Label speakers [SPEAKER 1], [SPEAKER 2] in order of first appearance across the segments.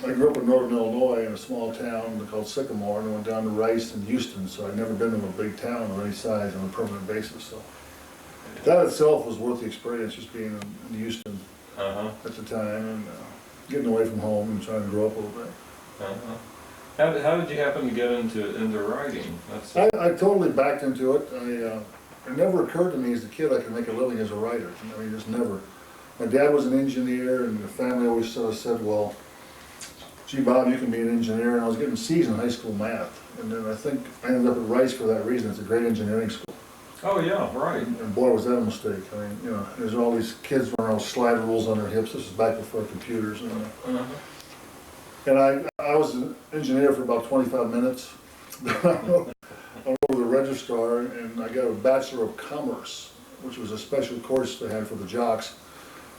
[SPEAKER 1] I grew up in northern Illinois in a small town called Sycamore, and I went down to Rice and Houston, so I'd never been to a big town of any size on a permanent basis. So that itself was worth the experience, just being in Houston at the time and getting away from home and trying to grow up a little bit.
[SPEAKER 2] How did you happen to get into writing?
[SPEAKER 1] I totally backed into it. It never occurred to me as a kid I could make a living as a writer. I mean, just never. My dad was an engineer, and the family always sort of said, well, gee, Bob, you can be an engineer. And I was getting C's in high school math. And then I think I ended up at Rice for that reason. It's a great engineering school.
[SPEAKER 2] Oh, yeah, right.
[SPEAKER 1] And boy, was that a mistake. I mean, you know, there's all these kids running around with slide rules on their hips. This is back before computers. And I was an engineer for about 25 minutes. I went over the registrar, and I got a Bachelor of Commerce, which was a special course they had for the jocks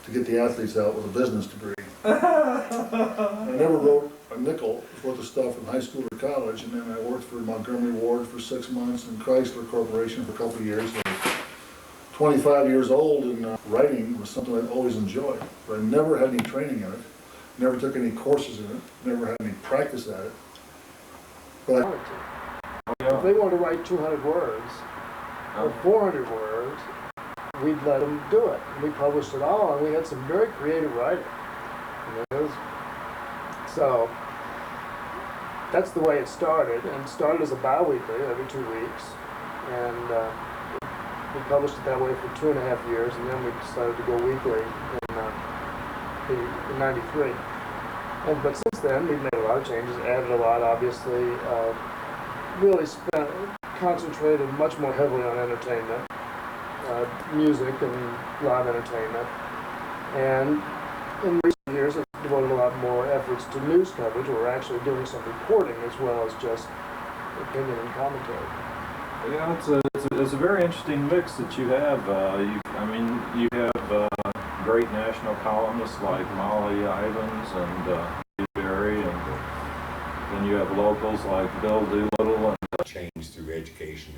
[SPEAKER 1] to get the athletes out with a business degree. I never wrote a nickel for the stuff in high school or college, and then I worked for Montgomery Ward for 6 months and Chrysler Corporation for a couple of years. I was 25 years old, and writing was something I'd always enjoyed, but I never had any training in it, never took any courses in it, never had any practice at it. But
[SPEAKER 3] if they wanted to write 200 words or 400 words, we'd let them do it. We published it all, and we had some very creative writing. So that's the way it started, and it started as a bi-weekly every 2 weeks, and we published it that way for 2.5 years, and then we decided to go weekly in '93. But since then, we've made a lot of changes, added a lot, obviously, really concentrated much more heavily on entertainment, music and live entertainment, and in recent years I've devoted a lot more efforts to news coverage, where we're actually doing some reporting as well as just opinion and commentary.
[SPEAKER 4] Yeah, it's a very interesting mix that you have. You have great national columnists like Molly Ivins and Steve Berry, and then you have locals like Bill Doolittle and
[SPEAKER 5] change through education